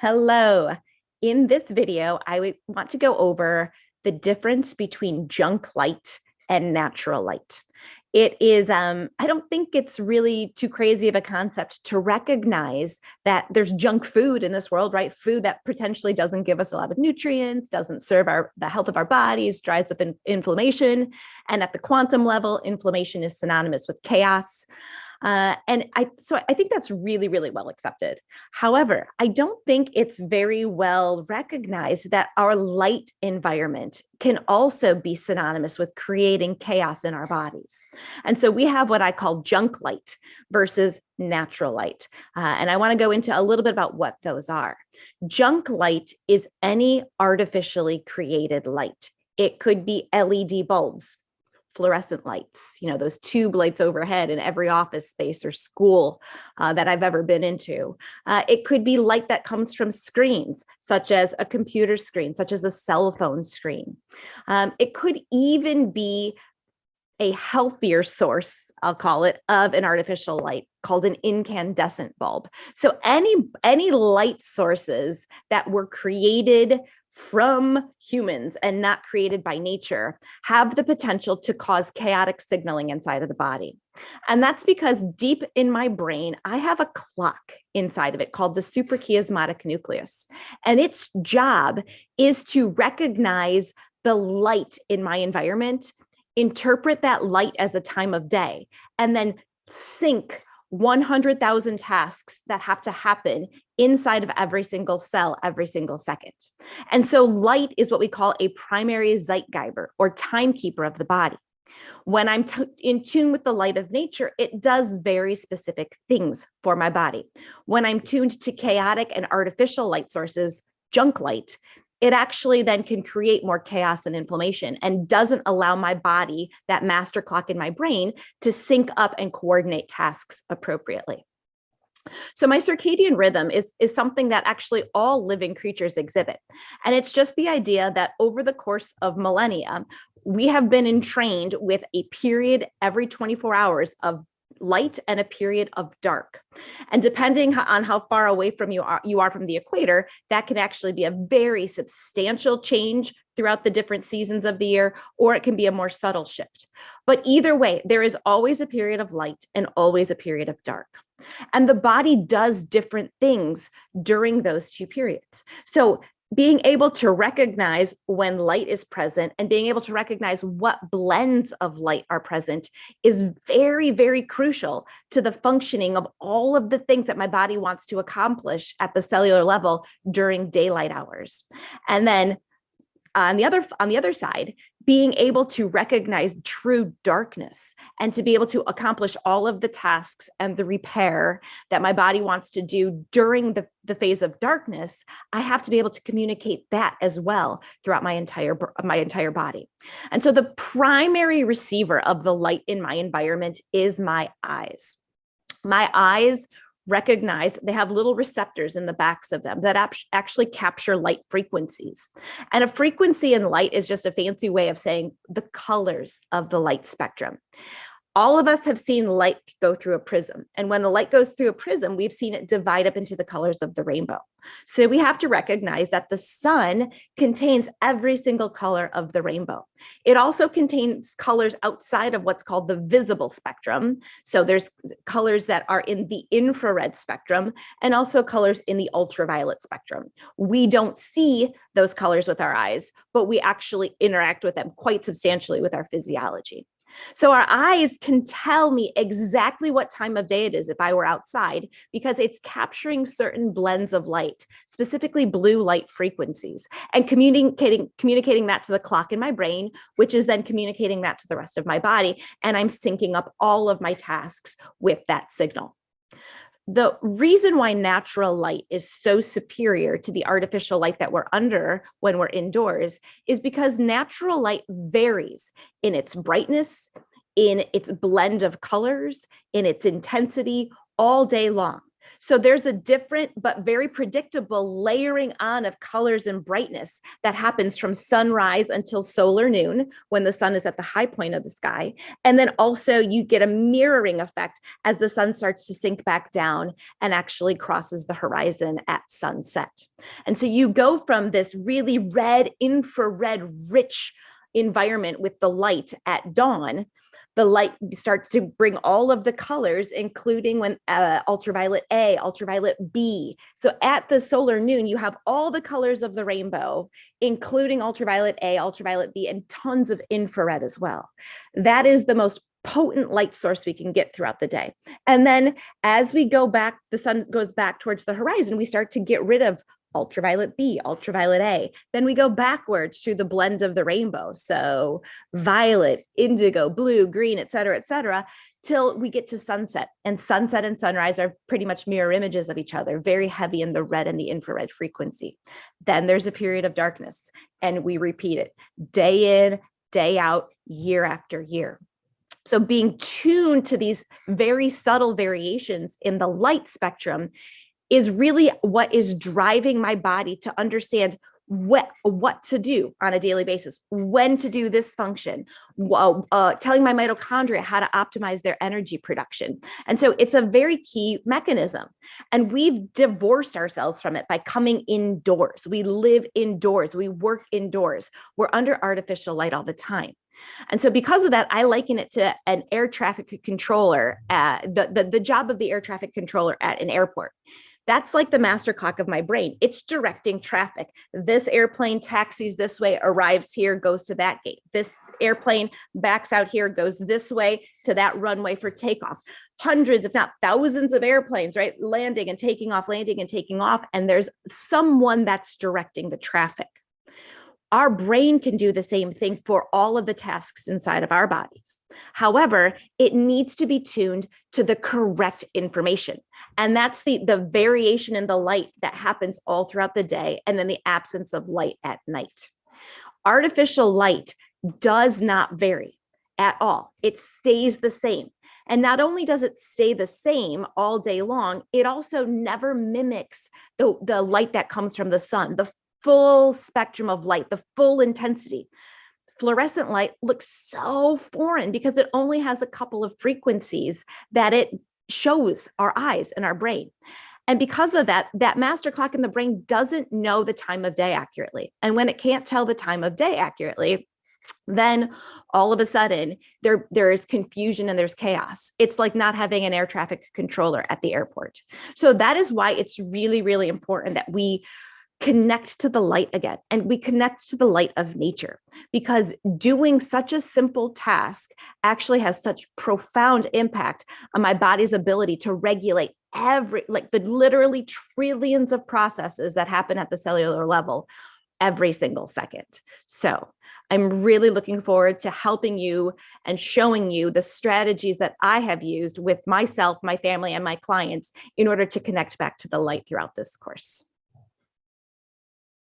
Hello. In this video, want to go over the difference between junk light and natural light. It is, I don't think it's really too crazy of a concept to recognize that there's junk food in this world, right? Food that potentially doesn't give us a lot of nutrients, doesn't serve the health of our bodies, drives up inflammation. And at the quantum level, inflammation is synonymous with chaos. So I think that's really, really well accepted. However, I don't think it's very well recognized that our light environment can also be synonymous with creating chaos in our bodies. And so we have what I call junk light versus natural light. And I want to go into a little bit about what those are. Junk light is any artificially created light. It could be LED bulbs, fluorescent lights, those tube lights overhead in every office space or school that I've ever been into. It could be light that comes from screens, such as a computer screen, such as a cell phone screen. It could even be a healthier source, I'll call it, of an artificial light called an incandescent bulb. So any light sources that were created from humans and not created by nature have the potential to cause chaotic signaling inside of the body. And that's because deep in my brain, I have a clock inside of it called the suprachiasmatic nucleus. And its job is to recognize the light in my environment, interpret that light as a time of day, and then sync 100,000 tasks that have to happen inside of every single cell every single second. And so light is what we call a primary zeitgeber or timekeeper of the body. When I'm in tune with the light of nature, it does very specific things for my body. When I'm tuned to chaotic and artificial light sources, junk light, it actually then can create more chaos and inflammation and doesn't allow my body, that master clock in my brain, to sync up and coordinate tasks appropriately. So my circadian rhythm is something that actually all living creatures exhibit. And it's just the idea that over the course of millennia, we have been entrained with a period every 24 hours of light and a period of dark. And depending on how far away from you are from the equator, that can actually be a very substantial change throughout the different seasons of the year, or it can be a more subtle shift. But either way, there is always a period of light and always a period of dark. And the body does different things during those two periods. So being able to recognize when light is present and being able to recognize what blends of light are present is very, very crucial to the functioning of all of the things that my body wants to accomplish at the cellular level during daylight hours. And then on the other side, being able to recognize true darkness and to be able to accomplish all of the tasks and the repair that my body wants to do during the phase of darkness, I have to be able to communicate that as well throughout my entire body. And so the primary receiver of the light in my environment is my eyes. My eyes recognize, they have little receptors in the backs of them that actually capture light frequencies. And a frequency in light is just a fancy way of saying the colors of the light spectrum. All of us have seen light go through a prism. And when the light goes through a prism, we've seen it divide up into the colors of the rainbow. So we have to recognize that the sun contains every single color of the rainbow. It also contains colors outside of what's called the visible spectrum. So there's colors that are in the infrared spectrum and also colors in the ultraviolet spectrum. We don't see those colors with our eyes, but we actually interact with them quite substantially with our physiology. So our eyes can tell me exactly what time of day it is if I were outside, because it's capturing certain blends of light, specifically blue light frequencies, and communicating that to the clock in my brain, which is then communicating that to the rest of my body. And I'm syncing up all of my tasks with that signal. The reason why natural light is so superior to the artificial light that we're under when we're indoors is because natural light varies in its brightness, in its blend of colors, in its intensity all day long. So there's a different but very predictable layering on of colors and brightness that happens from sunrise until solar noon when the sun is at the high point of the sky. And then also you get a mirroring effect as the sun starts to sink back down and actually crosses the horizon at sunset. And so you go from this really red, infrared, rich environment with the light at dawn. The light starts to bring all of the colors, including when ultraviolet A, ultraviolet B. So at the solar noon, you have all the colors of the rainbow, including ultraviolet A, ultraviolet B, and tons of infrared as well. That is the most potent light source we can get throughout the day. And then as we go back, the sun goes back towards the horizon, we start to get rid of ultraviolet B, ultraviolet A. Then we go backwards through the blend of the rainbow. So violet, indigo, blue, green, et cetera, till we get to sunset. And sunset and sunrise are pretty much mirror images of each other, very heavy in the red and the infrared frequency. Then there's a period of darkness, and we repeat it day in, day out, year after year. So being tuned to these very subtle variations in the light spectrum is really what is driving my body to understand what to do on a daily basis, when to do this function, telling my mitochondria how to optimize their energy production. And so it's a very key mechanism. And we've divorced ourselves from it by coming indoors. We live indoors, we work indoors, we're under artificial light all the time. And so because of that, I liken it to an air traffic controller, the job of the air traffic controller at an airport. That's like the master clock of my brain. It's directing traffic. This airplane taxis this way, arrives here, goes to that gate. This airplane backs out here, goes this way to that runway for takeoff. Hundreds, if not thousands of airplanes, right? Landing and taking off, landing and taking off. And there's someone that's directing the traffic. Our brain can do the same thing for all of the tasks inside of our bodies. However, it needs to be tuned to the correct information. And that's the variation in the light that happens all throughout the day, and then the absence of light at night. Artificial light does not vary at all. It stays the same. And not only does it stay the same all day long, it also never mimics the light that comes from the sun, the full spectrum of light, the full intensity. Fluorescent light looks so foreign because it only has a couple of frequencies that it shows our eyes and our brain. And because of that, that master clock in the brain doesn't know the time of day accurately. And when it can't tell the time of day accurately, then all of a sudden there is confusion and there's chaos. It's like not having an air traffic controller at the airport. So that is why it's really, really important that we connect to the light again, and we connect to the light of nature, because doing such a simple task actually has such profound impact on my body's ability to regulate the literally trillions of processes that happen at the cellular level every single second. So I'm really looking forward to helping you and showing you the strategies that I have used with myself, my family, and my clients in order to connect back to the light throughout this course.